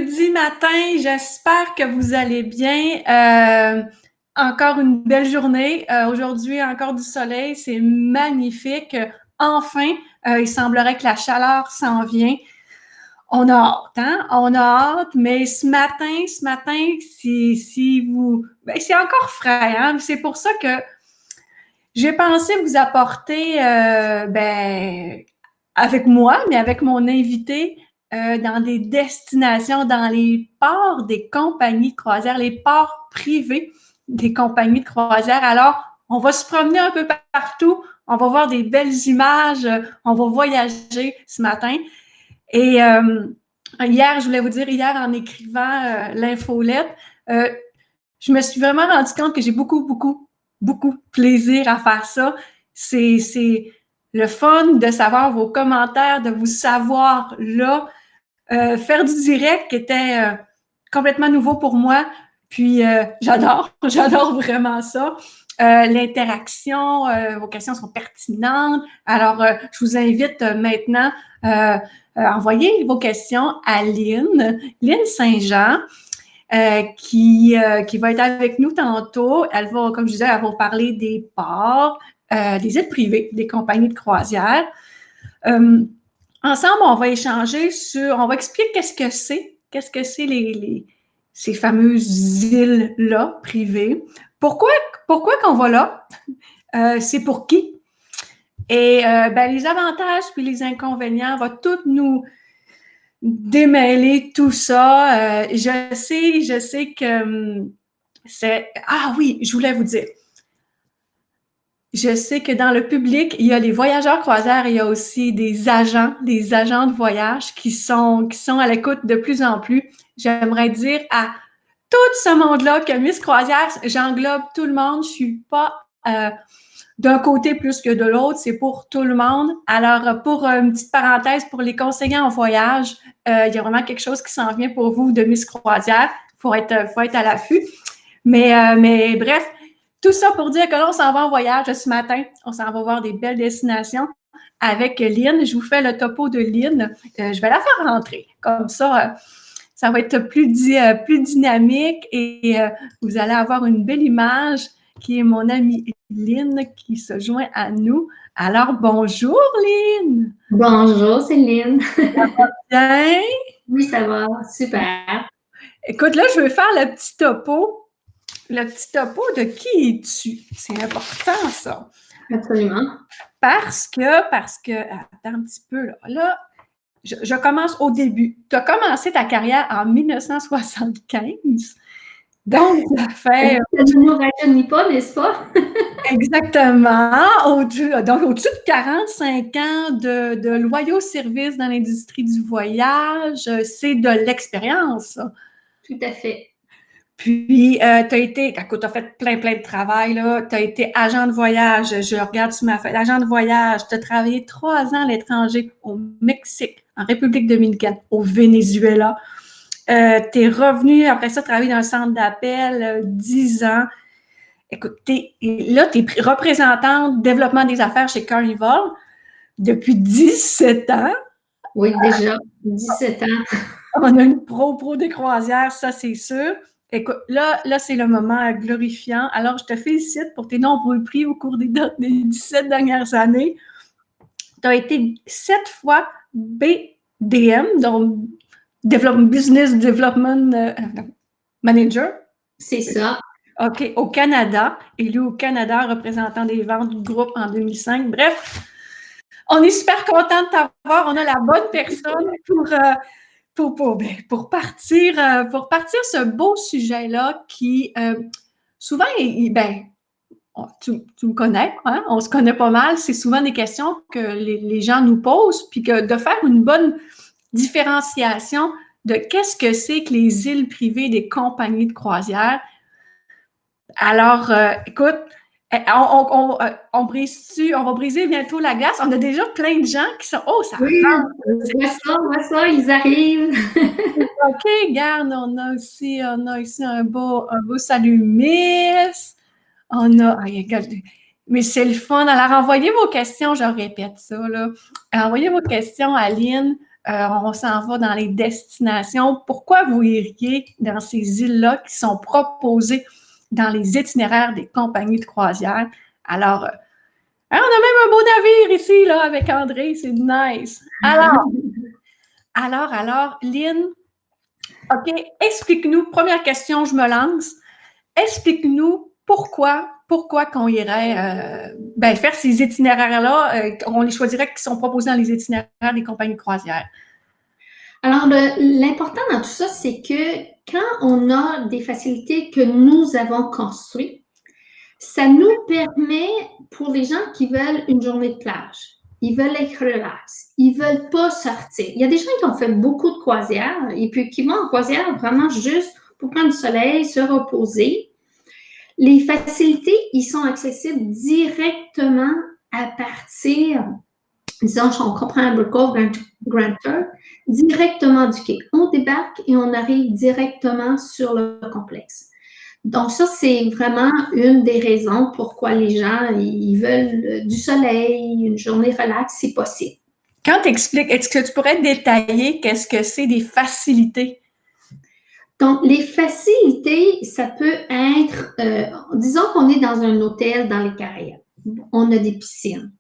jeudi matin, j'espère que vous allez bien. Encore une belle journée. Aujourd'hui, encore du soleil, c'est magnifique. Enfin, il semblerait que la chaleur s'en vient. On a hâte, hein? On a hâte, mais ce matin, si vous... Ben, c'est encore frais, hein? C'est pour ça que j'ai pensé vous apporter, avec moi, mais avec mon invité, dans des destinations, dans les ports des compagnies de croisière, les ports privés des compagnies de croisière. Alors, on va se promener un peu partout, on va voir des belles images, on va voyager ce matin. Et hier, je voulais vous dire, hier, en écrivant l'infolette, euh, je me suis vraiment rendu compte que j'ai beaucoup de plaisir à faire ça. C'est le fun de savoir vos commentaires, de vous savoir là. Faire du direct qui était complètement nouveau pour moi. Puis j'adore vraiment ça. L'interaction, vos questions sont pertinentes. Alors, je vous invite maintenant à envoyer vos questions à Lynn Saint-Jean. Qui va être avec nous tantôt. Elle va, comme je disais, elle va parler des ports, des îles privées, des compagnies de croisière. Ensemble, on va échanger on va expliquer qu'est-ce que c'est ces fameuses îles-là privées. Pourquoi qu'on va là? C'est pour qui? Et les avantages puis les inconvénients, on va tout nous démêler tout ça. Je sais que c'est... Ah oui, je voulais vous dire. Je sais que dans le public, il y a les voyageurs croisières, il y a aussi des agents de voyage qui sont à l'écoute de plus en plus. J'aimerais dire à tout ce monde-là que Miss Croisière, j'englobe tout le monde. Je suis pas d'un côté plus que de l'autre, c'est pour tout le monde. Alors, pour une petite parenthèse, pour les conseillers en voyage, il y a vraiment quelque chose qui s'en vient pour vous de Miss Croisière. Faut être à l'affût. Mais bref, tout ça pour dire que là, on s'en va en voyage ce matin. On s'en va voir des belles destinations avec Lynn. Je vous fais le topo de Lynn. Je vais la faire rentrer. Comme ça, ça va être plus dynamique et vous allez avoir une belle image qui est mon amie Lynn qui se joint à nous. Alors, bonjour Lynn! Bonjour Céline. Bien? Oui, ça va, super. Écoute, là, je veux faire le petit topo. Le petit topo de qui es-tu? C'est important, ça. Absolument. Parce que, attends un petit peu, là je commence au début. Tu as commencé ta carrière en 1975. Donc, ça fait Ça ne nous rajeunit pas, n'est-ce pas? exactement, donc au-dessus de 45 ans de loyaux services dans l'industrie du voyage. C'est de l'expérience, ça. Tout à fait. Puis, tu as fait plein de travail, là. Tu as été agent de voyage. Je regarde sur ma feuille. Agent de voyage. Tu as travaillé 3 ans à l'étranger, au Mexique, en République dominicaine, au Venezuela. Tu es revenu, après ça, travailler dans le centre d'appel, 10 ans. Écoute, tu es représentante développement des affaires chez Carnival depuis 17 ans. Oui, déjà, 17 ans. On a une pro des croisières, ça, c'est sûr. Écoute, là, c'est le moment glorifiant. Alors, je te félicite pour tes nombreux prix au cours des 17 dernières années. Tu as été 7 fois BDM, donc Business Development Manager. C'est ça. OK, au Canada, élu au Canada, représentant des ventes du groupe en 2005. Bref, on est super content de t'avoir. On a la bonne personne pour partir ce beau sujet-là qui, souvent, tu me connais, hein? On se connaît pas mal. C'est souvent des questions que les gens nous posent, puis que de faire une bonne différenciation de qu'est-ce que c'est que les îles privées des compagnies de croisière. Alors, écoute, on va briser bientôt la glace. On a déjà plein de gens qui sont, oh, ça Oui, rentre. on voit ça, ils arrivent. OK, regarde, on a ici un beau salut, Miss. On a, regarde, mais c'est le fun. Alors, envoyez vos questions, je répète ça, là. Envoyez vos questions à Lynn. on s'en va dans les destinations. Pourquoi vous iriez dans ces îles-là qui sont proposées dans les itinéraires des compagnies de croisière? Alors, on a même un beau navire ici, là, avec André, c'est nice. Alors, Lynn, OK, explique-nous, première question, je me lance. Explique-nous pourquoi qu'on irait faire ces itinéraires-là, on les choisirait qui sont proposés dans les itinéraires des compagnies de croisière. Alors, l'important dans tout ça, c'est que quand on a des facilités que nous avons construites, ça nous permet, pour les gens qui veulent une journée de plage, ils veulent être relax, ils veulent pas sortir. Il y a des gens qui ont fait beaucoup de croisières et puis qui vont en croisière vraiment juste pour prendre du soleil, se reposer. Les facilités, ils sont accessibles directement à partir, disons, on comprend Amber Cove, Grand Turk, directement du quai. On débarque et on arrive directement sur le complexe. Donc ça, c'est vraiment une des raisons pourquoi les gens, ils veulent du soleil, une journée relax, si possible. Quand tu expliques, est-ce que tu pourrais détailler qu'est-ce que c'est des facilités? Donc, les facilités, ça peut être, disons qu'on est dans un hôtel dans les Caraïbes. On a des piscines,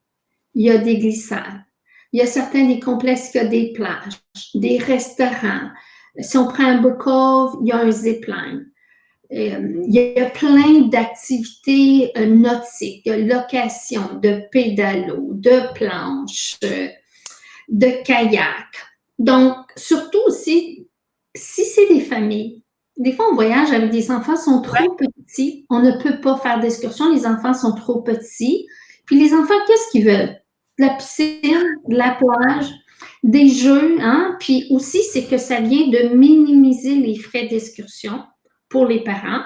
il y a des glissades, il y a certains des complexes qui ont des plages, des restaurants. Si on prend Amber Cove, il y a un zipline. Il y a plein d'activités nautiques, de location, de pédalo, de planches, de kayak. Donc, surtout aussi, si c'est des familles, des fois on voyage avec des enfants qui sont trop petits, on ne peut pas faire d'excursion, les enfants sont trop petits. Puis les enfants, qu'est-ce qu'ils veulent? De la piscine, de la plage, des jeux, hein? Puis aussi, c'est que ça vient de minimiser les frais d'excursion pour les parents.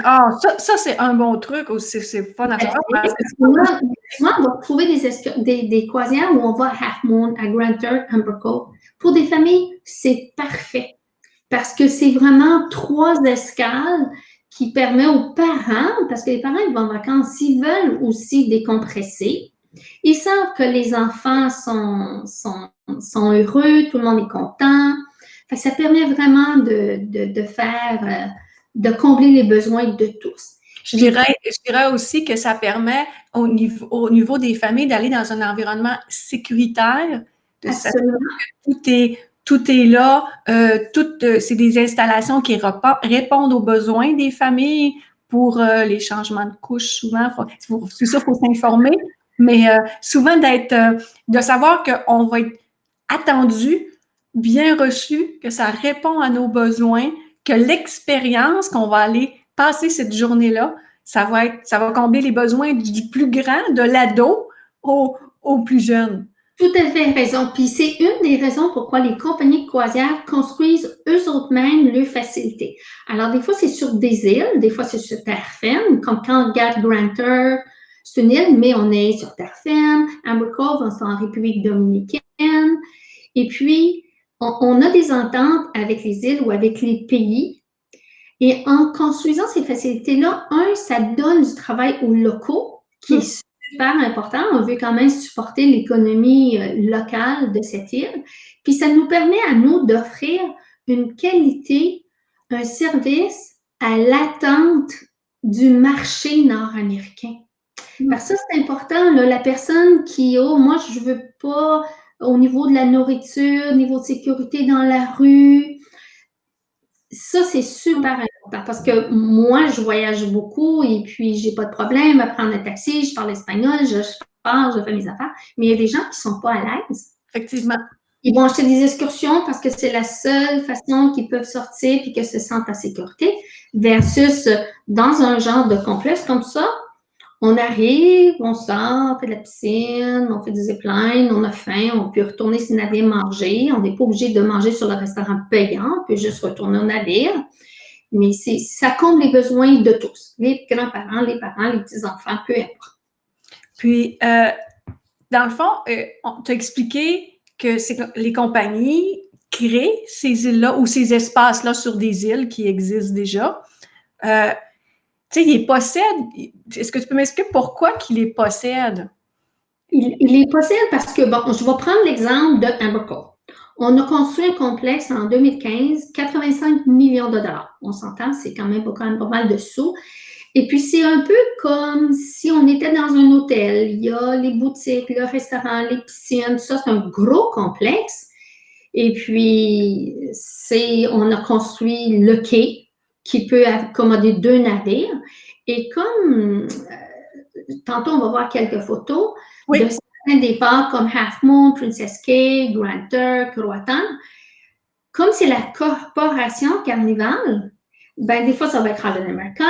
Ah, ça c'est un bon truc aussi, c'est fun à faire. Souvent, on va trouver des croisières où on va à Half Moon, à Grand Turk, Amber Cove. Pour des familles, c'est parfait parce que c'est vraiment 3 escales qui permettent aux parents, parce que les parents ils vont en vacances, s'ils veulent aussi décompresser, ils savent que les enfants sont heureux, tout le monde est content. Fait que ça permet vraiment de faire, de combler les besoins de tous. Je dirais aussi que ça permet au niveau des familles d'aller dans un environnement sécuritaire, de Absolument. Que tout est là, c'est des installations qui répondent aux besoins des familles pour les changements de couches. Souvent, c'est ça, il faut s'informer, mais souvent de savoir qu'on va être attendu, bien reçu, que ça répond à nos besoins, que l'expérience qu'on va aller passer cette journée-là, ça va combler les besoins du plus grand, de l'ado au plus jeune. Tout à fait raison. Puis c'est une des raisons pourquoi les compagnies de croisière construisent eux-mêmes leurs facilités. Alors, des fois, c'est sur des îles, des fois, c'est sur terre ferme, comme quand on regarde Grand Turk, c'est une île, mais on est sur terre ferme. Amber Cove, on est en République dominicaine. Et puis, on a des ententes avec les îles ou avec les pays. Et en construisant ces facilités-là, ça donne du travail aux locaux, qui est super important. On veut quand même supporter l'économie locale de cette île. Puis ça nous permet à nous d'offrir une qualité, un service à l'attente du marché nord-américain. Parce que ça, c'est important, là, la personne qui, moi, je veux pas, au niveau de la nourriture, au niveau de sécurité dans la rue, ça, c'est super important parce que moi, je voyage beaucoup et puis j'ai pas de problème à prendre un taxi, je parle espagnol, je fais mes affaires, mais il y a des gens qui sont pas à l'aise. Effectivement. Ils vont acheter des excursions parce que c'est la seule façon qu'ils peuvent sortir puis qu'ils se sentent en sécurité versus dans un genre de complexe comme ça, on arrive, on sort, on fait de la piscine, on fait des zipline, on a faim, on peut retourner sur le navire manger. On n'est pas obligé de manger sur le restaurant payant, on peut juste retourner au navire. Mais ça comble les besoins de tous, les grands-parents, les parents, les petits-enfants, peu importe. Puis, dans le fond, on t'a expliqué que les compagnies créent ces îles-là ou ces espaces-là sur des îles qui existent déjà. Tu sais, il les possède. Est-ce que tu peux m'expliquer pourquoi qu'il les possède? Il les possède parce que, bon, je vais prendre l'exemple de Amber Cove. On a construit un complexe en 2015, 85 millions de dollars. On s'entend, c'est quand même pas mal de sous. Et puis, c'est un peu comme si on était dans un hôtel. Il y a les boutiques, le restaurant, les piscines, ça, c'est un gros complexe. Et puis, on a construit le quai qui peut accommoder 2 navires. Et comme, tantôt, on va voir quelques photos de certains départs comme Half Moon, Princess Cay, Grand Turk, Roatan. Comme c'est la corporation Carnival, ben des fois, ça va être Holland America,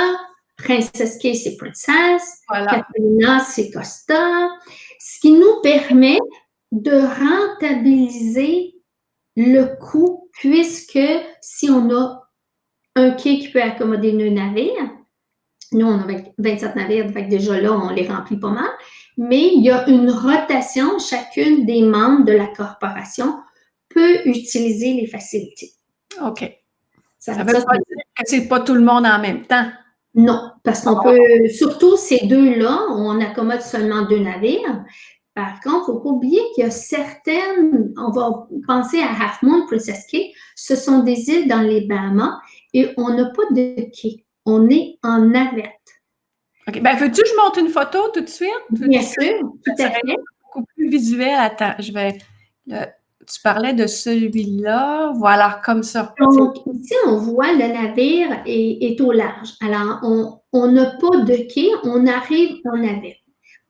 Princess Cay, c'est Princess, Catalina, c'est Costa, ce qui nous permet de rentabiliser le coût, puisque si on a un quai qui peut accommoder 2 navires, nous, on a 27 navires, donc déjà là, on les remplit pas mal, mais il y a une rotation, chacune des membres de la corporation peut utiliser les facilités. OK. Ça veut pas dire que c'est pas tout le monde en même temps. Non, parce qu'on peut, surtout ces deux-là, on accommode seulement 2 navires. Par contre, il ne faut pas oublier qu'il y a certaines, on va penser à Half Moon, Princess Cay, ce sont des îles dans les Bahamas et on n'a pas de quai. On est en navette. OK. Ben, veux-tu que je monte une photo tout de suite? Bien sûr, tout à fait. Beaucoup plus visuel. Attends, tu parlais de celui-là. Voilà, comme ça. Donc, ici, on voit le navire est au large. Alors, on n'a pas de quai, on arrive en navette.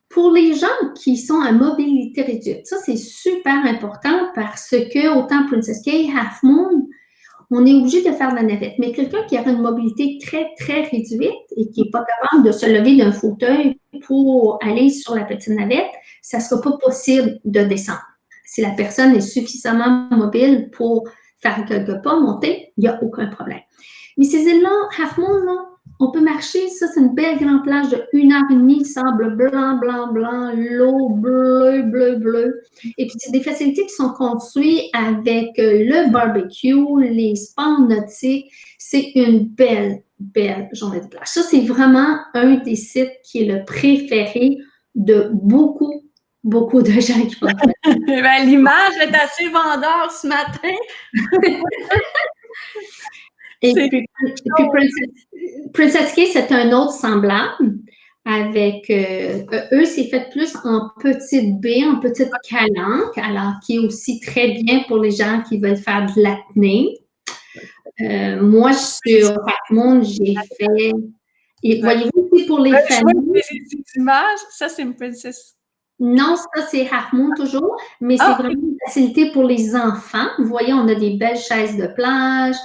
Pour les gens qui sont à mobilité réduite, ça, c'est super important parce que, autant Princess Cay, Half Moon, on est obligé de faire la navette. Mais quelqu'un qui a une mobilité très, très réduite et qui n'est pas capable de se lever d'un fauteuil pour aller sur la petite navette, ça ne sera pas possible de descendre. Si la personne est suffisamment mobile pour faire quelques pas, monter, il n'y a aucun problème. Mais ces îles-là, Half Moon, là, on peut marcher, ça, c'est une belle grande plage de 1h30, sable blanc, blanc, blanc, l'eau bleue, bleu, bleu. Et puis, c'est des facilités qui sont construites avec le barbecue, les spas nautiques. C'est une belle, belle journée de plage. Ça, c'est vraiment un des sites qui est le préféré de beaucoup de gens qui font ça. Ben, l'image est assez vendeur ce matin. Et puis Princess Cay, c'est un autre semblable. Avec eux, c'est fait plus en petite baie, en petite calanque, alors qui est aussi très bien pour les gens qui veulent faire de l'apnée. Moi, sur Half Moon, j'ai fait. Et voyez-vous, c'est pour les familles. Ces images, ça, c'est une Princess. Non, ça, c'est Half Moon toujours, mais c'est vraiment une facilité pour les enfants. Vous voyez, on a des belles chaises de plage.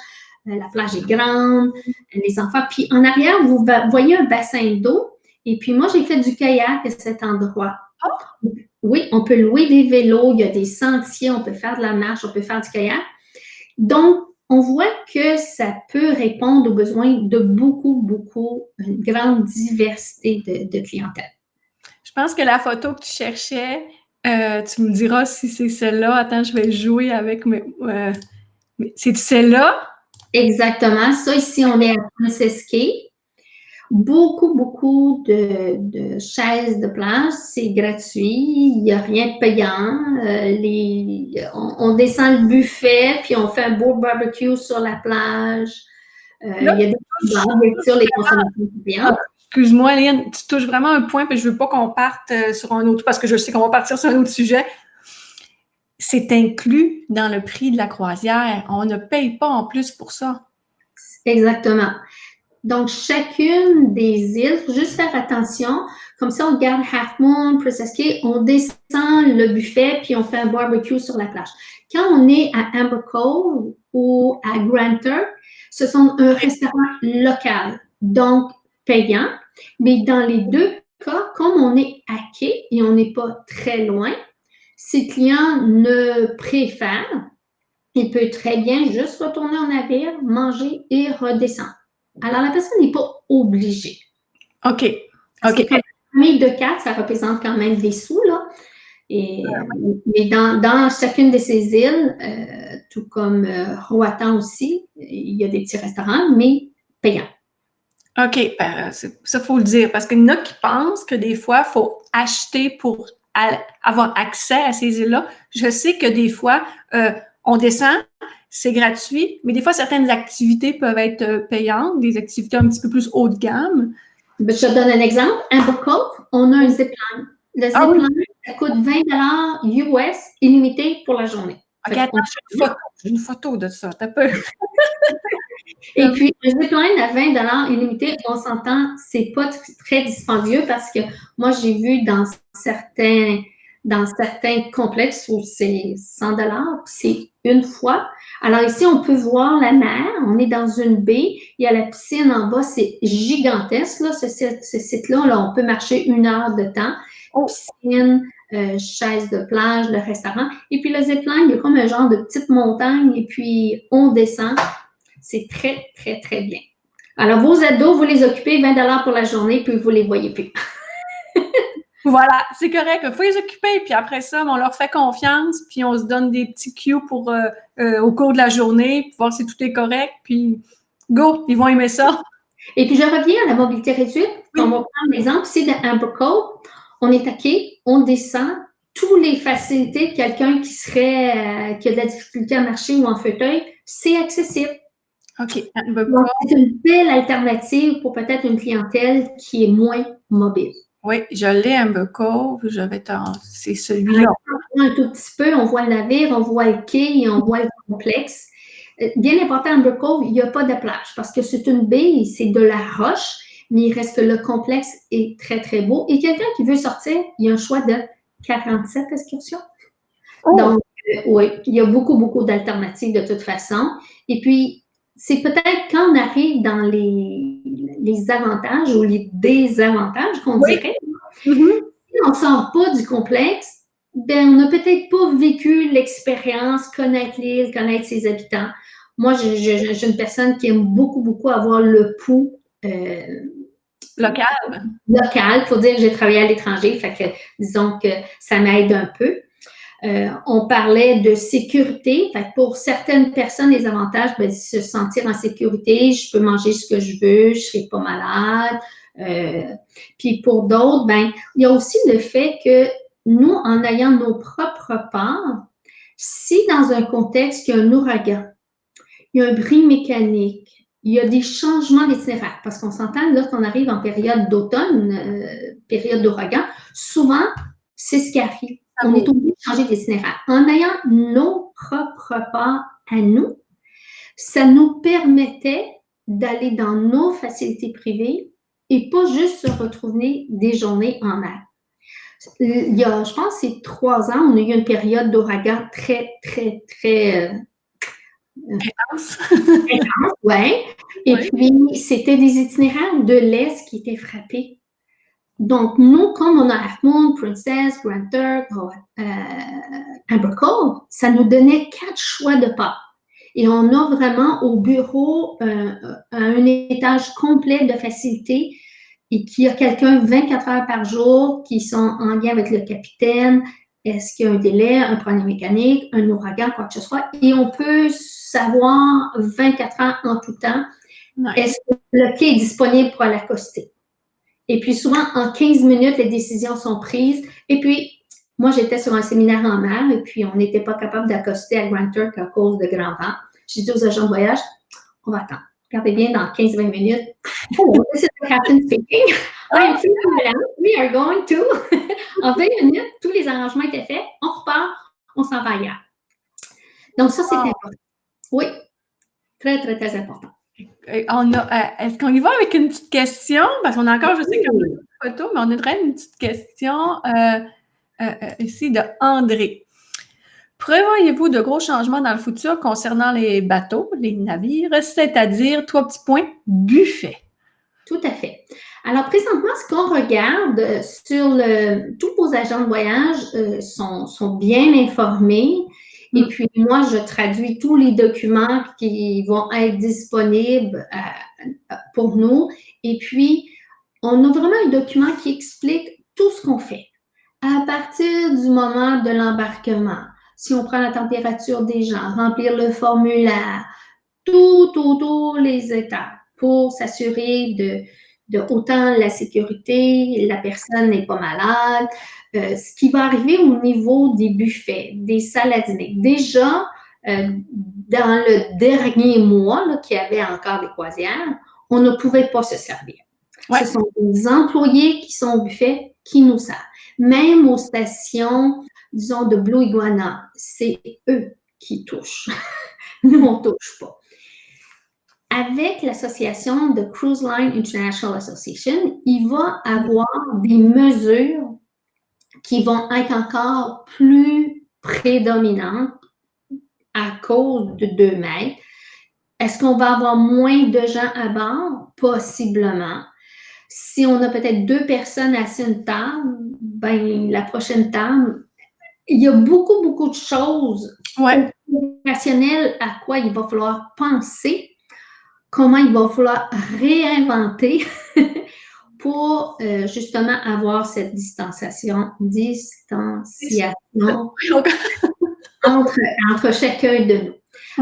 La plage est grande, les enfants. Puis en arrière, vous voyez un bassin d'eau. Et puis moi, j'ai fait du kayak à cet endroit. Oui, on peut louer des vélos, il y a des sentiers, on peut faire de la marche, on peut faire du kayak. Donc, on voit que ça peut répondre aux besoins de une grande diversité de clientèle. Je pense que la photo que tu cherchais, tu me diras si c'est celle-là. Attends, je vais jouer avec c'est celle-là? Exactement. Ça, ici, on est à Princess Cay. Beaucoup de chaises de plage, c'est gratuit, il n'y a rien de payant. On descend le buffet, puis on fait un beau barbecue sur la plage. Il y a des barbes sur les consommations payantes. Excuse-moi, Lynn, tu touches vraiment un point, puis je ne veux pas qu'on parte sur un autre, parce que je sais qu'on va partir sur un autre sujet. C'est inclus dans le prix de la croisière. On ne paye pas en plus pour ça. Exactement. Donc, chacune des îles, il faut juste faire attention. Comme ça, on regarde Half Moon, Princess Cay, on descend le buffet, puis on fait un barbecue sur la plage. Quand on est à Amber Cove ou à Grand Turk, ce sont un restaurant local, donc payant. Mais dans les deux cas, comme on est à quai et on n'est pas très loin, si le client ne préfère, il peut très bien juste retourner en navire, manger et redescendre. Alors, la personne n'est pas obligée. OK. Parce que pour une famille de 4, ça représente quand même des sous, là. Mais dans chacune de ces îles, tout comme Roatan aussi, il y a des petits restaurants, mais payants. OK. Ça, il faut le dire. Parce qu'il y en a qui pensent que des fois, il faut acheter pour avoir accès à ces îles-là. Je sais que des fois, on descend, c'est gratuit, mais des fois, certaines activités peuvent être payantes, des activités un petit peu plus haut de gamme. Je te donne un exemple. Amber Cove, on a un zipline. Le zipline, ça coûte 20 US illimité pour la journée. OK, attends, j'ai une photo de ça. T'as peur? Et puis, un zipline à 20 illimité, on s'entend, c'est pas très dispendieux parce que moi, j'ai vu dans certains complexes où c'est 100 c'est une fois. Alors ici, on peut voir la mer, on est dans une baie, il y a la piscine en bas, c'est gigantesque, là, ce site-là, là, on peut marcher 1 heure de temps. Piscine, chaise de plage, le restaurant. Et puis le zipline, il y a comme un genre de petite montagne et puis on descend. C'est très, très, très bien. Alors, vos ados, vous les occupez 20 pour la journée, puis vous les voyez plus. Voilà, c'est correct. Il faut les occuper, puis après ça, on leur fait confiance, puis on se donne des petits cues pour au cours de la journée, pour voir si tout est correct, puis go, ils vont aimer ça. Et puis, je reviens à la mobilité réduite. Oui. On va prendre l'exemple ici de Amber Cove. On est à quai, on descend. Toutes les facilités de quelqu'un qui a de la difficulté à marcher ou en fauteuil, c'est accessible. OK. Donc, c'est une belle alternative pour peut-être une clientèle qui est moins mobile. Oui, je l'ai, Amber Cove. C'est celui-là. Un tout petit peu, on voit le navire, on voit le quai et on voit le complexe. Bien important, Amber Cove, il n'y a pas de plage parce que c'est une baie, c'est de la roche, mais il reste que le complexe est très, très beau. Et quelqu'un qui veut sortir, il y a un choix de 47 excursions. Oh. Donc, oui, il y a beaucoup, beaucoup d'alternatives de toute façon. Et puis, c'est peut-être quand on arrive dans les avantages ou les désavantages qu'on dirait. Mm-hmm. Si on ne sort pas du complexe, ben, on n'a peut-être pas vécu l'expérience, connaître l'île, connaître ses habitants. Moi, j'ai une personne qui aime beaucoup, beaucoup avoir le pouls local. Il faut dire que j'ai travaillé à l'étranger, fait que disons que ça m'aide un peu. On parlait de sécurité. Fait que pour certaines personnes, les avantages, ben, se sentir en sécurité, je peux manger ce que je veux, je ne serai pas malade. Puis pour d'autres, ben, il y a aussi le fait que nous, en ayant nos propres parts, si dans un contexte, il y a un ouragan, il y a un bris mécanique, il y a des changements d'itinéraire, parce qu'on s'entend, lorsqu'on arrive en période d'automne, période d'ouragan, souvent, c'est ce qui arrive. On est obligé de changer d'itinéraire. En ayant nos propres pas à nous, ça nous permettait d'aller dans nos facilités privées et pas juste se retrouver des journées en mer. Il y a, je pense, c'est 3 ans, on a eu une période d'ouragan très, très, très intense. Oui. Et puis, c'était des itinéraires de l'Est qui étaient frappés. Donc, nous, comme on a Half Moon, Princess, Grand Turk, Amber Cove, ça nous donnait 4 choix de pas. Et on a vraiment au bureau un étage complet de facilité et qu'il y a quelqu'un 24 heures par jour qui sont en lien avec le capitaine. Est-ce qu'il y a un délai, un problème mécanique, un ouragan, quoi que ce soit. Et on peut savoir 24 heures en tout temps, est-ce que le quai est disponible pour aller accoster. Et puis, souvent, en 15 minutes, les décisions sont prises. Et puis, moi, j'étais sur un séminaire en mer et puis on n'était pas capable d'accoster à Grand Turk à cause de grand vent. J'ai dit aux agents de voyage, on va attendre. Regardez bien dans 15-20 minutes. Oh, this is the captain speaking. I am we are going to. En 20 minutes, tous les arrangements étaient faits. On repart, on s'en va ailleurs. Donc, ça, c'est important. Oui, très, très, très important. Est-ce qu'on y va avec une petite question? Parce qu'on a encore, je sais qu'on a une photo, mais on aimerait une petite question ici de André. Prévoyez-vous de gros changements dans le futur concernant les bateaux, les navires, c'est-à-dire, 3 petits points, buffet? Tout à fait. Alors, présentement, ce qu'on regarde sur tous vos agents de voyage sont bien informés. Et puis, moi, je traduis tous les documents qui vont être disponibles pour nous. Et puis, on a vraiment un document qui explique tout ce qu'on fait. À partir du moment de l'embarquement, si on prend la température des gens, remplir le formulaire, tous les étapes pour s'assurer de autant la sécurité, la personne n'est pas malade, ce qui va arriver au niveau des buffets, des salles à dîner. Déjà, dans le dernier mois, là, qu'il y avait encore des croisières, on ne pouvait pas se servir. Ouais. Ce sont les employés qui sont au buffet qui nous servent. Même aux stations, disons, de Blue Iguana, c'est eux qui touchent. Nous, on ne touche pas. Avec l'association de Cruise Line International Association, il va y avoir des mesures qui vont être encore plus prédominantes à cause de 2 mètres. Est-ce qu'on va avoir moins de gens à bord? Possiblement. Si on a peut-être 2 personnes assises à une table, ben la prochaine table, il y a beaucoup, beaucoup de choses opérationnelles à quoi il va falloir penser, comment il va falloir réinventer pour justement avoir cette distanciation entre chacun de nous.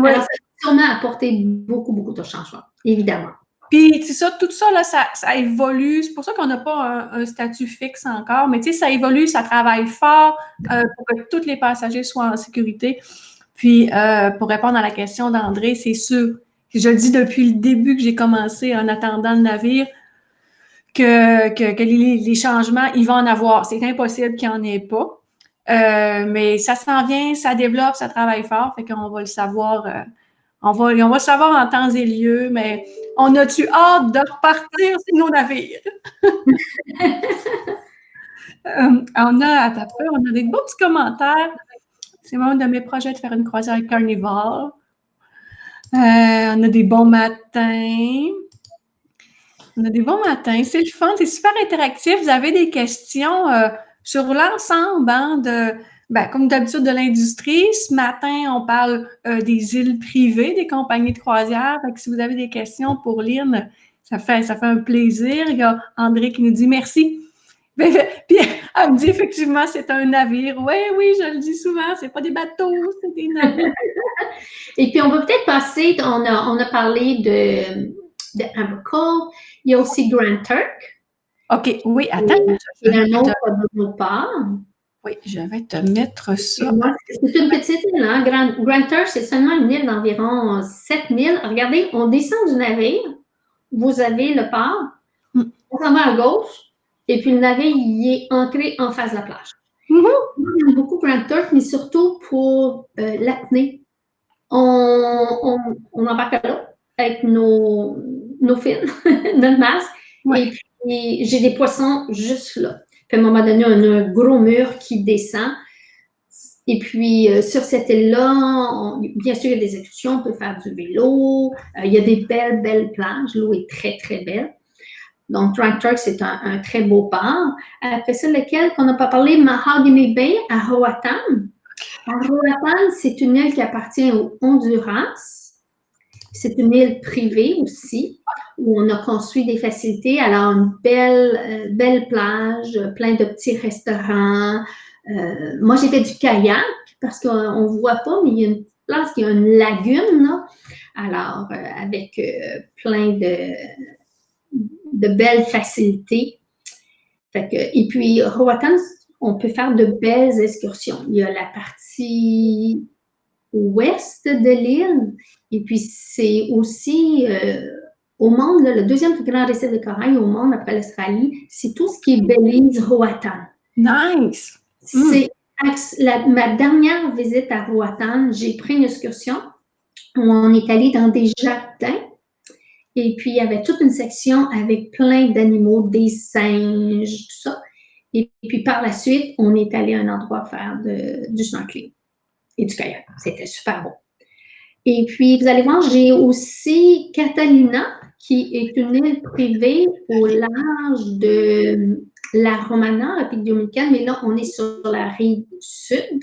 Ouais. Alors, ça va sûrement apporter beaucoup, beaucoup de changements, évidemment. Puis, c'est ça, tout ça, là, ça évolue. C'est pour ça qu'on n'a pas un statut fixe encore, mais tu sais, ça évolue, ça travaille fort pour que tous les passagers soient en sécurité. Puis, pour répondre à la question d'André, c'est sûr, je le dis depuis le début que j'ai commencé en attendant le navire, que les changements, il va en avoir. C'est impossible qu'il n'y en ait pas. Mais ça s'en vient, ça développe, ça travaille fort, fait qu'on va le savoir, on va le savoir en temps et lieu, mais on a-tu hâte de repartir sur nos navires? On a des beaux petits commentaires. C'est un de mes projets de faire une croisière Carnival. On a des bons matins. C'est le fun, c'est super interactif. Vous avez des questions sur l'ensemble comme d'habitude de l'industrie. Ce matin, on parle des îles privées, des compagnies de croisière. Fait que si vous avez des questions pour Lynn, ça fait un plaisir. Il y a André qui nous dit merci. Puis elle me dit effectivement, c'est un navire. Oui, je le dis souvent, c'est pas des bateaux, c'est des navires. Et puis on va peut-être passer, on a parlé de Amber Cove. Il y a aussi Grand Turk. OK, oui, attends. Il y a un autre de nos parts. Oui, je vais te mettre ça. C'est une petite île, hein? Grand Turk, c'est seulement une île d'environ 7000. Regardez, on descend du navire, vous avez le port, on s'en va à gauche, et puis le navire, il est ancré en face de la plage. J'aime beaucoup Grand Turk, mais surtout pour l'apnée. On embarque là avec nos fins, notre masque, et puis j'ai des poissons juste là. Puis à un moment donné, on a un gros mur qui descend. Et puis, sur cette île-là, bien sûr, il y a des excursions, on peut faire du vélo. Il y a des belles, belles plages. L'eau est très, très belle. Donc, Grand Turk, c'est un très beau port. Après ça, lequel qu'on n'a pas parlé, Mahogany Bay à Roatan. Roatan, c'est une île qui appartient au Honduras. C'est une île privée aussi, où on a construit des facilités. Alors, une belle plage, plein de petits restaurants. Moi, j'ai fait du kayak parce qu'on ne voit pas, mais il y a une place qui a une lagune, là. Alors, avec plein de belles facilités. Et puis, Roatan, on peut faire de belles excursions. Il y a la partie ouest de l'île, et puis c'est aussi au monde, là, le deuxième plus grand récif de corail au monde après l'Australie, c'est tout ce qui est Belize-Roatan. Nice! Ma dernière visite à Roatan, j'ai pris une excursion où on est allé dans des jardins, et puis il y avait toute une section avec plein d'animaux, des singes, tout ça. Et puis par la suite, on est allé à un endroit faire du snorkeling et du kayak. C'était super beau. Et puis, vous allez voir, j'ai aussi Catalina, qui est une île privée au large de la Romana, la République dominicaine, mais là, on est sur la rive sud.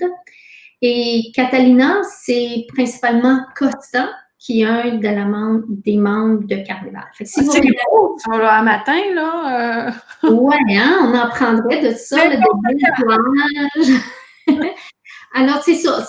Et Catalina, c'est principalement Costa, qui est un des membres de Carnival. C'est beau, ça, là, un matin, là. Oui, hein, on en prendrait de ça, là, des plages. Alors, c'est ça.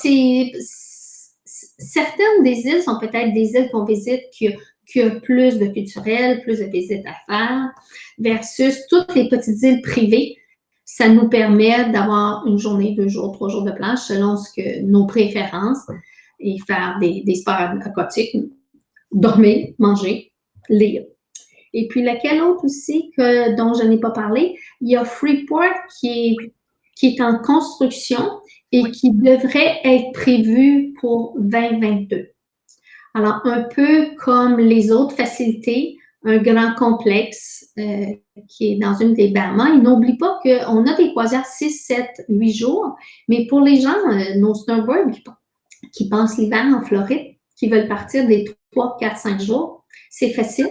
Certaines des îles sont peut-être des îles qu'on visite qui ont plus de culturel, plus de visites à faire, versus toutes les petites îles privées. Ça nous permet d'avoir une journée, 2 jours, 3 jours de plage selon nos préférences. et faire des sports aquatiques, dormir, manger, lire. Et puis, laquelle autre aussi dont je n'ai pas parlé, il y a Freeport qui est en construction et qui devrait être prévu pour 2022. Alors, un peu comme les autres facilités, un grand complexe qui est dans une des Bahamas. Et n'oublie pas qu'on a des croisières 6, 7, 8 jours, mais pour les gens, nos snowbirds qui passent l'hiver en Floride, qui veulent partir des 3, 4, 5 jours, c'est facile.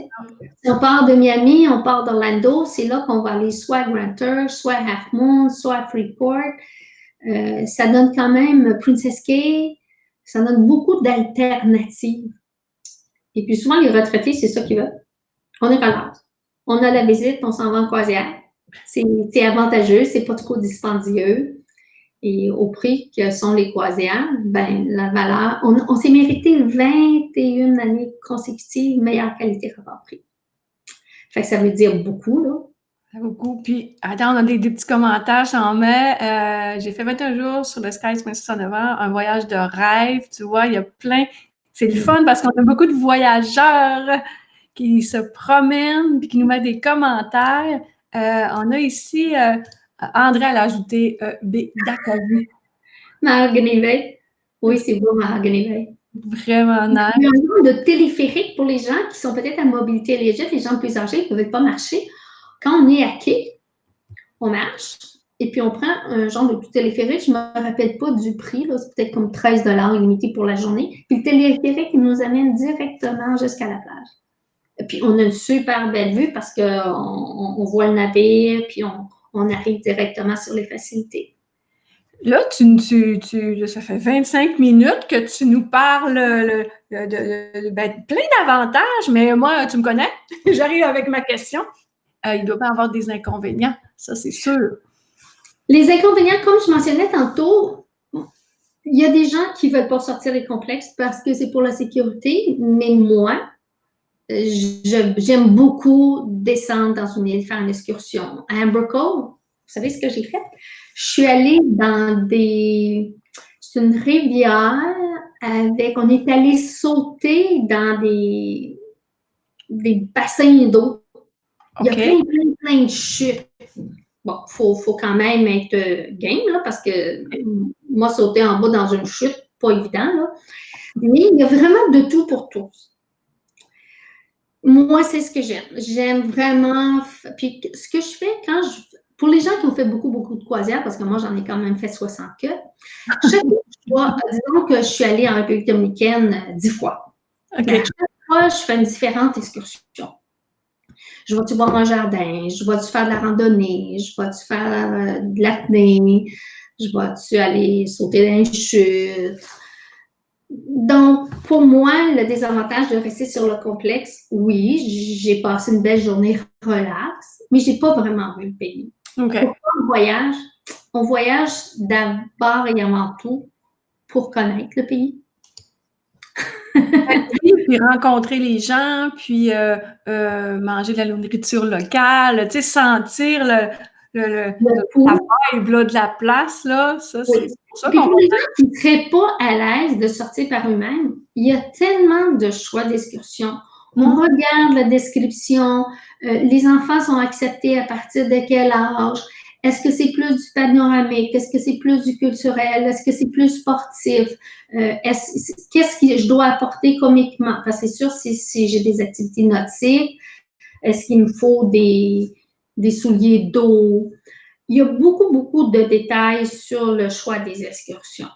Si on part de Miami, on part d'Orlando, c'est là qu'on va aller soit à Grant, soit à Half Moon, soit à Freeport. Ça donne quand même Princess Cays, ça donne beaucoup d'alternatives. Et puis souvent, les retraités, c'est ça qu'ils veulent. On est relax. On a la visite, on s'en va en croisière. C'est avantageux, c'est pas trop dispendieux. Et au prix que sont les croisières, ben la valeur, on s'est mérité 21 années consécutives meilleure qualité rapport-prix. Fait que ça veut dire beaucoup, là. Beaucoup. Puis, attends, on a des petits commentaires, j'en mets. J'ai fait 21 jours sur le Sky 609, un voyage de rêve, tu vois, il y a plein. C'est le fun parce qu'on a beaucoup de voyageurs qui se promènent puis qui nous mettent des commentaires. On a ici, André, elle a ajouté d'Acadie. Mahogany Bay. Oui, c'est beau, Mahogany Bay. Vraiment nice. Il y a un nombre de téléphériques pour les gens qui sont peut-être à mobilité légère, les gens plus âgés qui ne peuvent pas marcher. Quand on est à quai, on marche et puis on prend un genre de téléphérique. Je ne me rappelle pas du prix, là, c'est peut-être comme 13 $ limité pour la journée. Puis le téléphérique, il nous amène directement jusqu'à la plage. Et puis on a une super belle vue parce qu'on voit le navire, puis on arrive directement sur les facilités. Là, ça fait 25 minutes que tu nous parles de plein d'avantages, mais moi, tu me connais, j'arrive avec ma question. Il doit pas avoir des inconvénients, ça c'est sûr. Les inconvénients, comme je mentionnais tantôt, il y a des gens qui ne veulent pas sortir des complexes parce que c'est pour la sécurité, mais moi, j'aime beaucoup descendre dans une île, faire une excursion. À Amber Cove, vous savez ce que j'ai fait? Je suis allée dans c'est une rivière on est allé sauter dans des bassins d'eau. Il y a plein de chutes. Bon, faut quand même être game, là, parce que moi, sauter en bas dans une chute, pas évident, là. Mais il y a vraiment de tout pour tous. Moi, c'est ce que j'aime. J'aime vraiment. Puis ce que je fais pour les gens qui ont fait beaucoup de croisières, parce que moi, j'en ai quand même fait 60 que, disons que je suis allée en République dominicaine 10 fois. Okay. À chaque fois, je fais une différente excursion. Je vais-tu boire un jardin? Je vais-tu faire de la randonnée? Je vais-tu faire de l'apnée? Je vais-tu aller sauter dans les chutes? Donc, pour moi, le désavantage de rester sur le complexe, oui, j'ai passé une belle journée relax, mais j'ai pas vraiment vu le pays. Okay. Pourquoi on voyage? On voyage d'abord et avant tout pour connaître le pays. Puis rencontrer les gens, puis manger de la nourriture locale, tu sais, sentir la vibe là, de la place, là, ça, c'est pour ça qu'on... Pour les gens qui ne seraient pas à l'aise de sortir par eux-mêmes, il y a tellement de choix d'excursions. On regarde la description, les enfants sont acceptés à partir de quel âge? Est-ce que c'est plus du panoramique? Est-ce que c'est plus du culturel? Est-ce que c'est plus sportif? Qu'est-ce que je dois apporter comme équipement? Parce que c'est sûr, si j'ai des activités nautiques, est-ce qu'il me faut des souliers d'eau? Il y a beaucoup de détails sur le choix des excursions.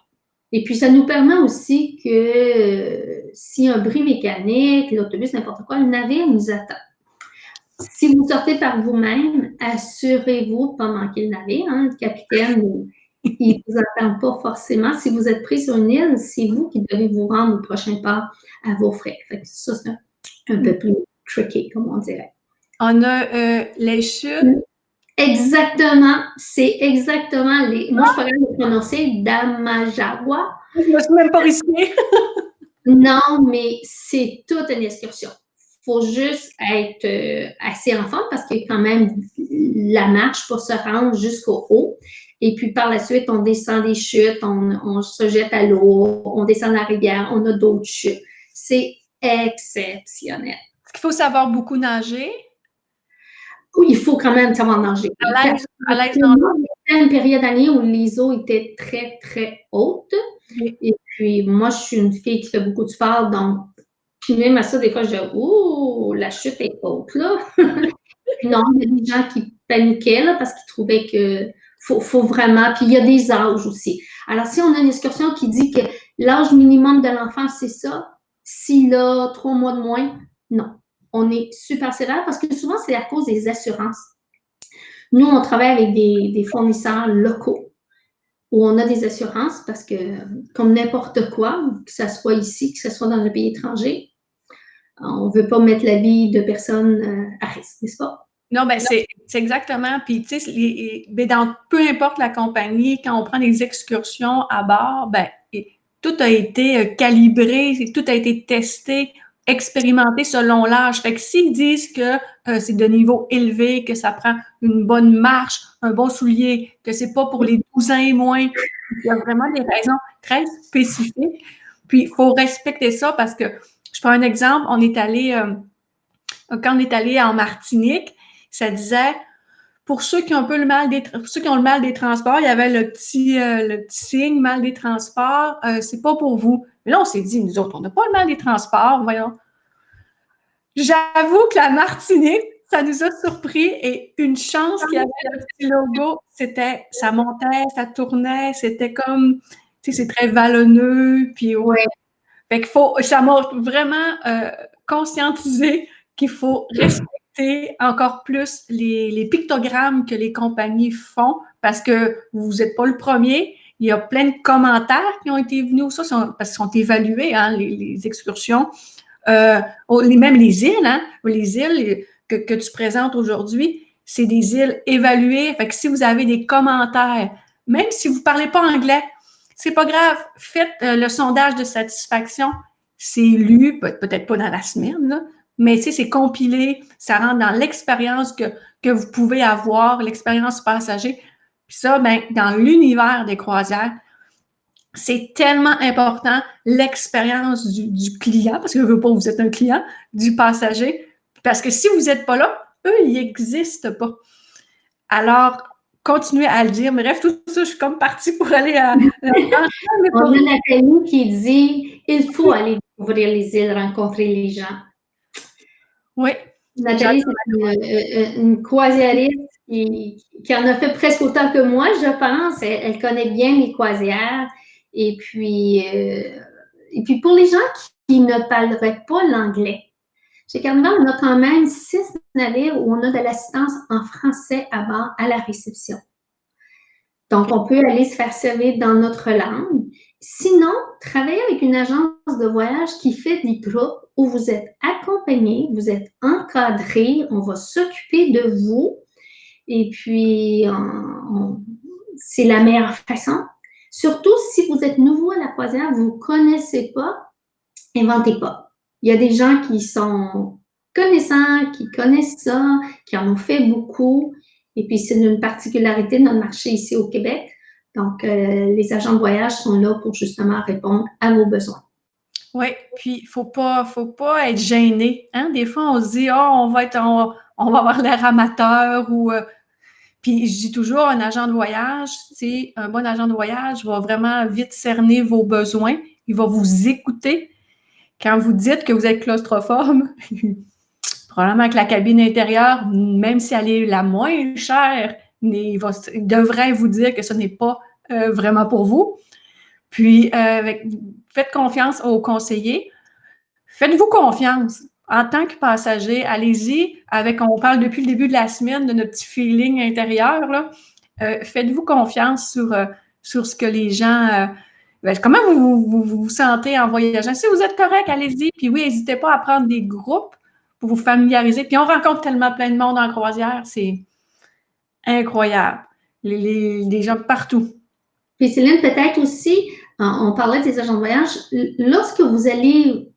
Et puis, ça nous permet aussi que si un bris mécanique, l'autobus, n'importe quoi, le navire nous attend. Si vous sortez par vous-même, assurez-vous de ne pas manquer le navire. Hein, le capitaine, il ne vous attend pas forcément. Si vous êtes pris sur une île, c'est vous qui devez vous rendre au prochain pas à vos frais. Fait que ça, c'est un peu plus tricky, comme on dirait. On a les chutes. Exactement. C'est exactement les... Moi, je suis pas capable de prononcer Damajagua. Je me suis même pas risquée. Non, mais c'est toute une excursion. Il faut juste être assez en forme parce qu'il y a quand même la marche pour se rendre jusqu'au haut. Et puis, par la suite, on descend des chutes, on se jette à l'eau, on descend la rivière, on a d'autres chutes. C'est exceptionnel. Est-ce qu'il faut savoir beaucoup nager? Oui, il faut quand même savoir nager. À l'aise dans l'eau? Il y a une période d'année où les eaux étaient très, très hautes. Oui. Et puis, moi, je suis une fille qui fait beaucoup de sport, donc, puis même à ça, des fois, je dis, ouh, la chute est haute, là. Non, il y a des gens qui paniquaient, là, parce qu'ils trouvaient que faut vraiment, puis il y a des âges aussi. Alors, si on a une excursion qui dit que l'âge minimum de l'enfant, c'est ça, s'il a 3 mois de moins, non. On est super sévère parce que souvent, c'est à cause des assurances. Nous, on travaille avec des fournisseurs locaux où on a des assurances parce que, comme n'importe quoi, que ce soit ici, que ce soit dans un pays étranger, on ne veut pas mettre la vie de personnes à risque, n'est-ce pas? Non, ben c'est exactement. Puis, tu sais, peu importe la compagnie, quand on prend des excursions à bord, ben, tout a été calibré, tout a été testé, expérimenté selon l'âge. Fait que s'ils disent que c'est de niveau élevé, que ça prend une bonne marche, un bon soulier, que c'est pas pour les 12 ans et moins, il y a vraiment des raisons très spécifiques. Puis, il faut respecter ça parce que, je prends un exemple, quand on est allé en Martinique, ça disait pour ceux qui ont un peu ceux qui ont le mal des transports, il y avait le petit signe mal des transports, c'est pas pour vous. Mais là, on s'est dit, nous autres, on n'a pas le mal des transports, voyons. J'avoue que la Martinique, ça nous a surpris et une chance qu'il y avait le petit logo, ça montait, ça tournait, c'était comme, tu sais, c'est très vallonneux, puis ouais. Fait ça m'a vraiment conscientisé qu'il faut respecter encore plus les pictogrammes que les compagnies font parce que vous n'êtes pas le premier. Il y a plein de commentaires qui ont été venus, parce qu'ils sont évalués, hein, les excursions. Même les îles, hein, les îles que tu présentes aujourd'hui, c'est des îles évaluées. Fait que si vous avez des commentaires, même si vous ne parlez pas anglais, c'est pas grave. Faites le sondage de satisfaction. C'est lu, peut-être pas dans la semaine, là, mais c'est compilé. Ça rentre dans l'expérience que vous pouvez avoir, l'expérience passager. Puis ça, ben, dans l'univers des croisières, c'est tellement important, l'expérience du client, parce que je veux pas, vous êtes un client, du passager. Parce que si vous n'êtes pas là, eux, ils n'existent pas. Alors, continuez à le dire. Bref, tout ça, je suis comme partie pour aller à... On a Nathalie qui dit « Il faut aller découvrir les îles, rencontrer les gens. » Oui. Nathalie, c'est une croisiériste qui en a fait presque autant que moi, je pense. Elle connaît bien les croisières. Et puis pour les gens qui ne parleraient pas l'anglais, chez Carnival, on a quand même 6 navires où on a de l'assistance en français à bord à la réception. Donc, on peut aller se faire servir dans notre langue. Sinon, travailler avec une agence de voyage qui fait des groupes où vous êtes accompagné, vous êtes encadré, on va s'occuper de vous. Et puis, c'est la meilleure façon. Surtout si vous êtes nouveau à la croisière, vous ne connaissez pas, inventez pas. Il y a des gens qui sont connaissants, qui connaissent ça, qui en ont fait beaucoup. Et puis, c'est une particularité de notre marché ici au Québec. Donc, les agents de voyage sont là pour justement répondre à vos besoins. Oui, puis faut pas être gêné. Hein? Des fois, on se dit, on va avoir l'air amateur ou. Puis je dis toujours, un agent de voyage, c'est un bon agent de voyage va vraiment vite cerner vos besoins. Il va vous écouter. Quand vous dites que vous êtes claustrophobe, probablement que la cabine intérieure, même si elle est la moins chère, il devrait vous dire que ce n'est pas vraiment pour vous. Puis, faites confiance aux conseillers. Faites-vous confiance. En tant que passager, allez-y on parle depuis le début de la semaine de notre petit feeling intérieur, là. Faites-vous confiance sur ce que les gens... comment vous sentez en voyageant? Si vous êtes correct, allez-y. Puis oui, n'hésitez pas à prendre des groupes pour vous familiariser. Puis on rencontre tellement plein de monde en croisière, c'est incroyable. Les gens partout. Puis Céline, peut-être aussi, on parlait des agents de voyage, lorsque vous allez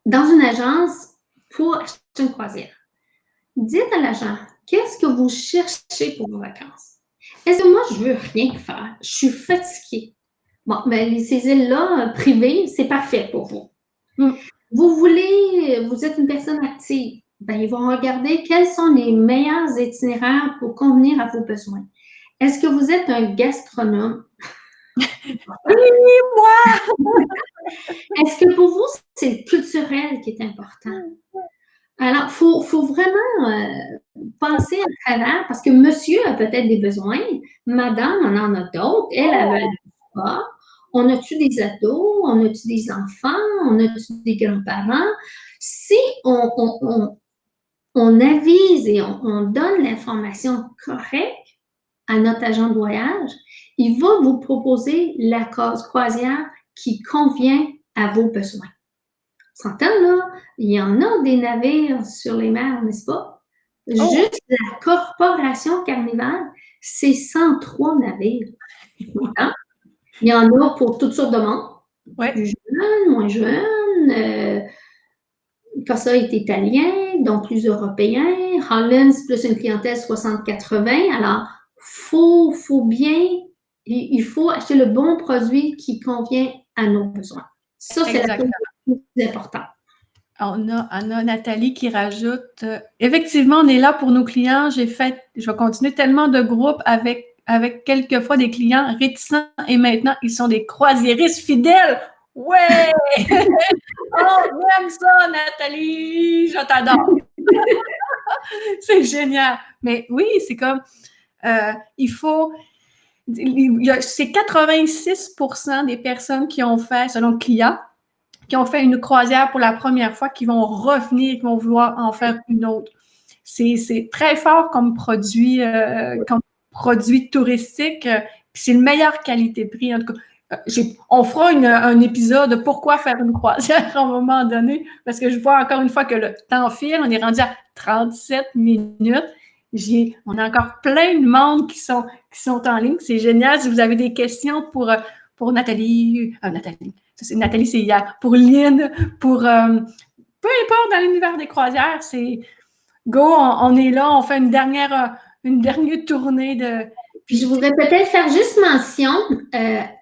dans une agence pour acheter une croisière, dites à l'agent, qu'est-ce que vous cherchez pour vos vacances? est-ce que moi, je veux rien faire? Je suis fatiguée. Bon, mais ces îles-là, privées, c'est parfait pour vous. Mm. Vous êtes une personne active, ben, ils vont regarder quels sont les meilleurs itinéraires pour convenir à vos besoins. Est-ce que vous êtes un gastronome? Oui, moi! Est-ce que pour vous, c'est le culturel qui est important? Alors, il faut vraiment penser à travers, parce que monsieur a peut-être des besoins, madame en a d'autres, elle veut pas. On a-tu des ados? On a-tu des enfants? On a-tu des grands-parents? Si on avise et on donne l'information correcte à notre agent de voyage, il va vous proposer la case croisière qui convient à vos besoins. S'entend, là? Il y en a des navires sur les mers, n'est-ce pas? Juste la Corporation Carnival, c'est 103 navires. Hein? Il y en a pour toutes sortes de monde. Ouais. Plus jeunes, moins jeunes. Corsa est italien, donc plus européen. Holland, c'est plus une clientèle 60-80. Alors, il faut acheter le bon produit qui convient à nos besoins. Ça, c'est la chose la plus importante. On a Nathalie qui rajoute effectivement, on est là pour nos clients. Je vais continuer tellement de groupes avec quelquefois des clients réticents et maintenant ils sont des croisiéristes fidèles. Ouais! Oh, j'aime ça, Nathalie! Je t'adore! C'est génial! Mais oui, c'est comme c'est 86% des personnes qui ont fait, selon le client, qui ont fait une croisière pour la première fois, qui vont revenir, qui vont vouloir en faire une autre. C'est très fort comme produit touristique. C'est une meilleure qualité-prix. En tout cas, on fera un épisode pourquoi faire une croisière à un moment donné, parce que je vois encore une fois que le temps file. On est rendu à 37 minutes. On a encore plein de monde qui sont en ligne. C'est génial. Si vous avez des questions pour Nathalie, c'est hier. Pour Lynn, pour peu importe dans l'univers des croisières, c'est go, on est là, on fait une dernière tournée de. Puis je voudrais peut-être faire juste mention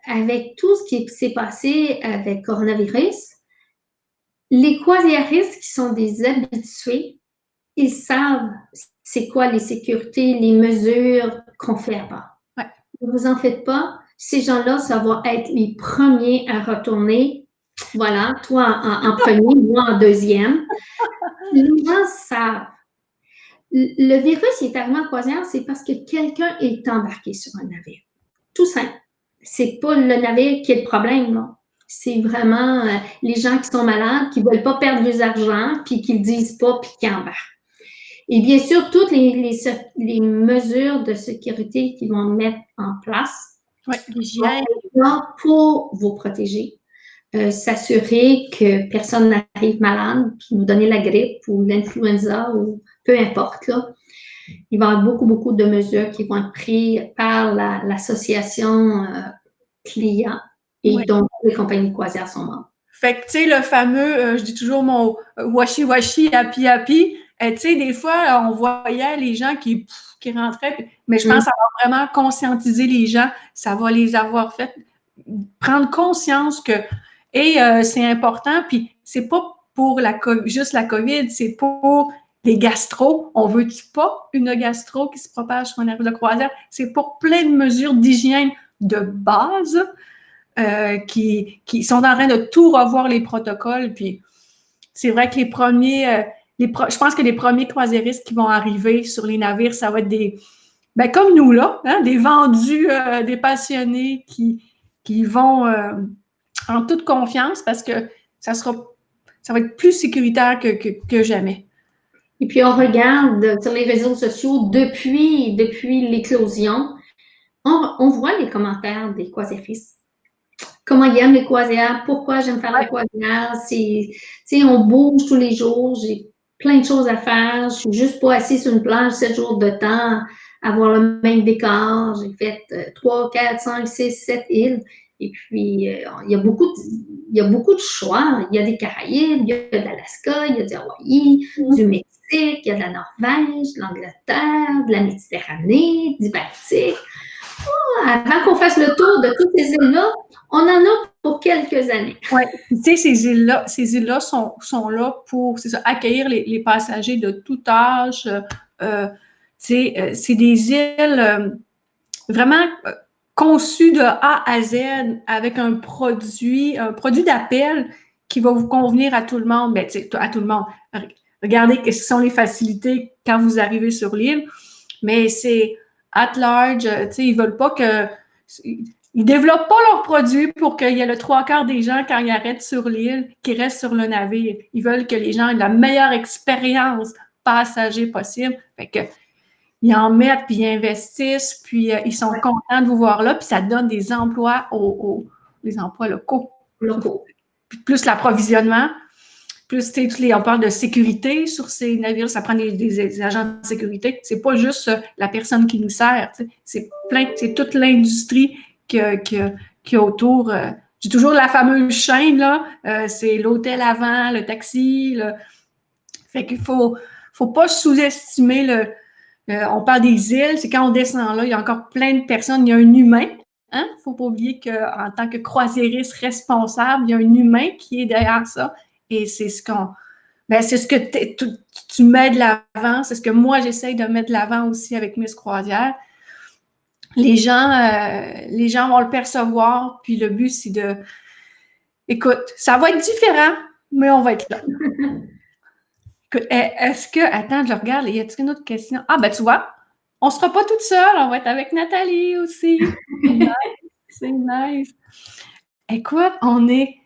avec tout ce qui s'est passé avec coronavirus, les croisiéristes qui sont des habitués, ils savent c'est quoi les sécurités, les mesures qu'on fait là-bas. Ouais. Ne vous en faites pas. Ces gens-là, ça va être les premiers à retourner. Voilà, toi en premier, moi en deuxième. Les gens savent. Le virus est arrivé en croisière, c'est parce que quelqu'un est embarqué sur un navire. Tout simple. C'est pas le navire qui est le problème, non. C'est vraiment les gens qui sont malades, qui veulent pas perdre leur argent, puis qui le disent pas, puis qui embarquent. Et bien sûr, toutes les mesures de sécurité qu'ils vont mettre en place pour vous protéger. S'assurer que personne n'arrive malade, puis nous donner la grippe ou l'influenza ou peu importe. Là. Il va y avoir beaucoup, beaucoup de mesures qui vont être prises par l'association client et dont les compagnies de croisière sont membres. Fait que, tu sais, le fameux, je dis toujours mon washi-washi, happy-happy, tu sais, des fois, on voyait les gens qui rentraient, mais je pense que ça va vraiment conscientiser les gens, ça va les avoir fait prendre conscience que c'est important, puis c'est pas pour juste la COVID, c'est pour les gastros. On veut-tu pas une gastro qui se propage sur un navire de croisière? C'est pour plein de mesures d'hygiène de base qui sont en train de tout revoir les protocoles. Puis c'est vrai que je pense que les premiers croisiéristes qui vont arriver sur les navires, ça va être comme nous là, hein, des vendus, des passionnés qui vont en toute confiance parce que ça va être plus sécuritaire que jamais. Et puis, on regarde sur les réseaux sociaux depuis l'éclosion, on voit les commentaires des croisiéristes. Comment ils aiment les croisières, pourquoi j'aime faire les croisières. On bouge tous les jours, j'ai plein de choses à faire. Je suis juste pas assise sur une plage 7 jours de temps à voir le même décor. J'ai fait 3, 4, 5, 6, 7 îles. Et puis, il y a beaucoup de choix. Il y a des Caraïbes, il y a de l'Alaska, il y a du Hawaï, du Mexique, il y a de la Norvège, de l'Angleterre, de la Méditerranée, du Baltique. Avant qu'on fasse le tour de toutes ces îles-là, on en a pour quelques années. Oui, tu sais, ces îles-là sont là pour, c'est ça, accueillir les passagers de tout âge. C'est des îles vraiment conçues de A à Z avec un produit d'appel qui va vous convenir à tout le monde. Ben, tu sais, à tout le monde. Regardez quelles sont les facilités quand vous arrivez sur l'île, mais c'est at large, tu sais, ils veulent pas que... Ils développent pas leurs produits pour qu'il y ait le trois quarts des gens, quand ils arrêtent sur l'île, qui restent sur le navire. Ils veulent que les gens aient la meilleure expérience passager possible. Fait que, ils en mettent, puis ils investissent, puis ils sont contents de vous voir là, puis ça donne des emplois les emplois locaux. Puis plus l'approvisionnement, plus on parle de sécurité sur ces navires, ça prend des agents de sécurité. C'est pas juste la personne qui nous sert, c'est toute l'industrie qui y a autour. J'ai toujours la fameuse chaîne, là, c'est l'hôtel avant, le taxi. Fait qu'il faut pas sous-estimer on parle des îles, c'est quand on descend là, il y a encore plein de personnes, il y a un humain. Hein? Faut pas oublier qu'en tant que croisiériste responsable, il y a un humain qui est derrière ça. Et c'est ce que tu mets de l'avant, c'est ce que moi j'essaye de mettre de l'avant aussi avec Miss Croisière. Les gens vont le percevoir, puis le but, c'est écoute, ça va être différent, mais on va être là. Écoute, est-ce que, attends, je regarde, y a-t-il une autre question? Ah, ben tu vois, on sera pas toute seule, on va être avec Nathalie aussi. C'est nice. Écoute, on est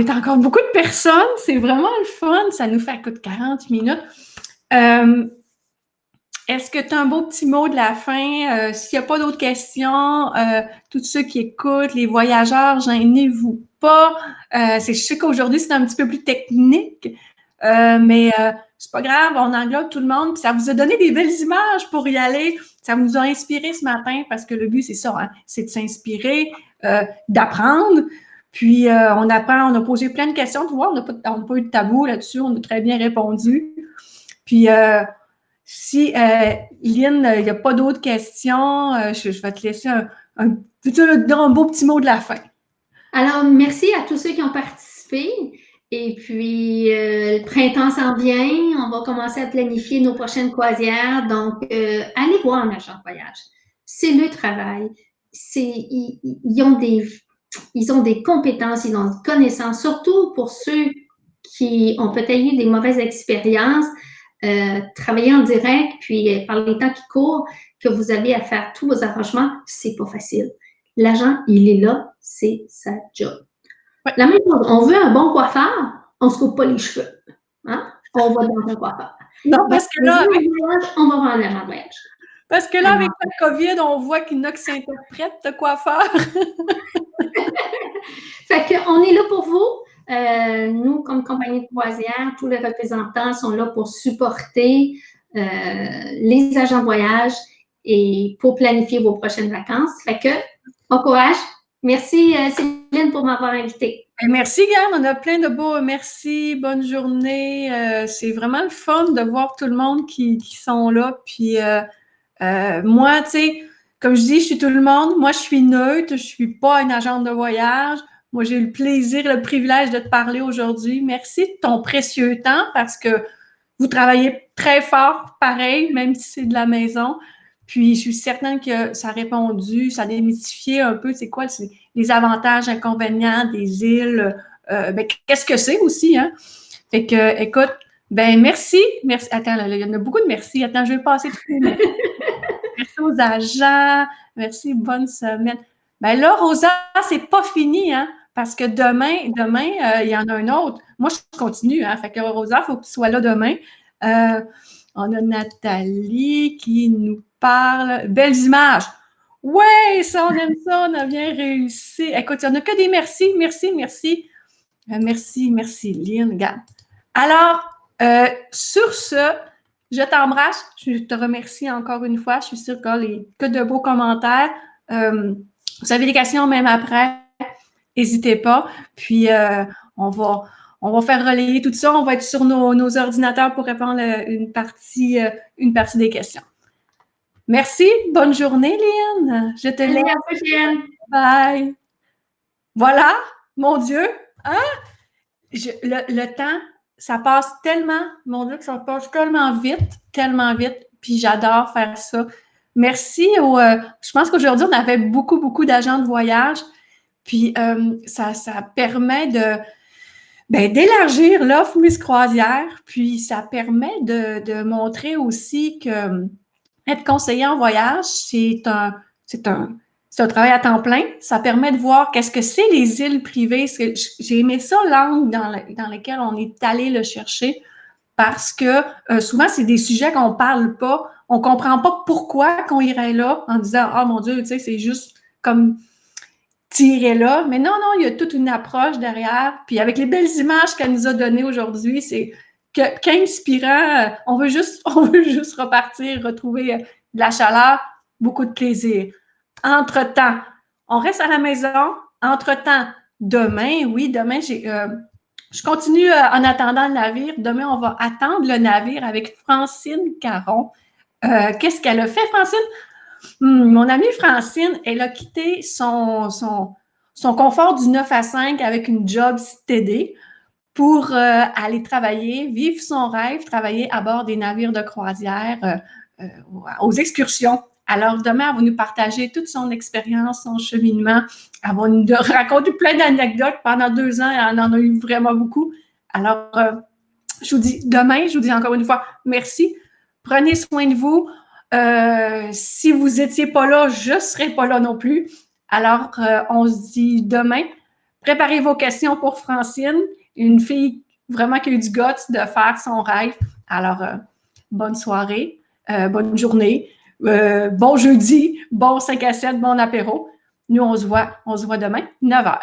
encore beaucoup de personnes, c'est vraiment le fun, ça nous fait 40 minutes. Est-ce que tu as un beau petit mot de la fin? S'il n'y a pas d'autres questions, tous ceux qui écoutent, les voyageurs, gênez-vous pas. Je sais qu'aujourd'hui, c'est un petit peu plus technique, mais c'est pas grave, on englobe tout le monde. Puis ça vous a donné des belles images pour y aller. Ça nous a inspiré ce matin parce que le but, c'est ça, hein, c'est de s'inspirer, d'apprendre. Puis on apprend, on a posé plein de questions. Tu vois, on n'a pas eu de tabou là-dessus, on a très bien répondu. Puis si, Lynn, il n'y a pas d'autres questions, je vais te laisser un beau petit mot de la fin. Alors, merci à tous ceux qui ont participé. Et puis, le printemps s'en vient. On va commencer à planifier nos prochaines croisières. Donc, allez voir un agent de voyage. C'est le travail. Ils ont des compétences, ils ont des connaissances, surtout pour ceux qui ont peut-être eu des mauvaises expériences. Travailler en direct, puis par les temps qui courent, que vous avez à faire tous vos arrangements, c'est pas facile. L'agent, il est là, c'est sa job. Ouais. La même chose, on veut un bon coiffeur, on se coupe pas les cheveux. Hein? On va dans un coiffeur. Non, parce que là, on va voir un agent de voyage. Parce que là, avec la COVID, on voit qu'il y en a qui s'interprètent de coiffeur. Fait qu'on est là pour vous. Nous, comme compagnie de croisière, tous les représentants sont là pour supporter les agents de voyage et pour planifier vos prochaines vacances. Fait que, bon courage. Merci, Céline, pour m'avoir invitée. Merci, Yann. On a plein de beaux merci, bonne journée. C'est vraiment le fun de voir tout le monde qui sont là. Puis moi, tu sais, comme je dis, je suis tout le monde. Moi, je suis neutre. Je suis pas une agente de voyage. Moi, j'ai eu le plaisir, le privilège de te parler aujourd'hui. Merci de ton précieux temps parce que vous travaillez très fort, pareil, même si c'est de la maison. Puis, je suis certaine que ça a répondu, ça a démystifié un peu, c'est quoi les avantages, inconvénients des îles. Qu'est-ce que c'est aussi, hein? Fait que, écoute, merci. Attends, là, il y en a beaucoup de merci. Attends, je vais passer tout le monde. Merci aux agents. Merci, bonne semaine. Là, Rosa, c'est pas fini, hein? Parce que demain, il y en a un autre. Moi, je continue, hein? Fait que Rosa, il faut que tu sois là demain. On a Nathalie qui nous parle. Belles images. Ouais, ça, on aime ça, on a bien réussi. Écoute, il n'y en a que des merci. Merci, Lynn. Regarde. Alors, sur ce, je t'embrasse. Je te remercie encore une fois. Je suis sûre que de beaux commentaires. Vous avez des questions même après, n'hésitez pas. Puis, on va faire relayer tout ça. On va être sur nos ordinateurs pour répondre à une partie des questions. Merci. Bonne journée, Lynn. Je te laisse. À la prochaine. Bye. Voilà, mon Dieu. Hein? Le temps, ça passe tellement, mon Dieu, que ça passe tellement vite. Puis j'adore faire ça. Merci. Je pense qu'aujourd'hui, on avait beaucoup d'agents de voyage. Puis ça permet d'élargir l'offre Miss Croisière. Puis ça permet de montrer aussi que être conseiller en voyage, c'est un travail à temps plein. Ça permet de voir qu'est-ce que c'est les îles privées. J'ai aimé ça, l'angle dans lequel on est allé le chercher, parce que souvent, c'est des sujets qu'on parle pas. On comprend pas pourquoi qu'on irait là en disant « Ah, mon Dieu, tu sais, c'est juste comme tirer là. » Mais non, il y a toute une approche derrière. Puis avec les belles images qu'elle nous a données aujourd'hui, c'est qu'inspirant. On veut juste repartir, retrouver de la chaleur, beaucoup de plaisir. Entre-temps, on reste à la maison. Entre-temps, demain, je continue en attendant le navire. Demain, on va attendre le navire avec Francine Caron. Qu'est-ce qu'elle a fait, Francine? Mon amie Francine, elle a quitté son confort du 9 à 5 avec une job TD pour aller travailler, vivre son rêve, travailler à bord des navires de croisière aux excursions. Alors, demain, elle va nous partager toute son expérience, son cheminement. Elle va nous raconter plein d'anecdotes. Pendant 2 ans, elle en a eu vraiment beaucoup. Alors, je vous dis encore une fois, merci. Prenez soin de vous. Si vous n'étiez pas là, je ne serai pas là non plus. Alors, on se dit demain. Préparez vos questions pour Francine, une fille vraiment qui a eu du guts de faire son rêve. Alors, bonne soirée, bonne journée, bon jeudi, bon 5 à 7, bon apéro. Nous, on se voit demain, 9h.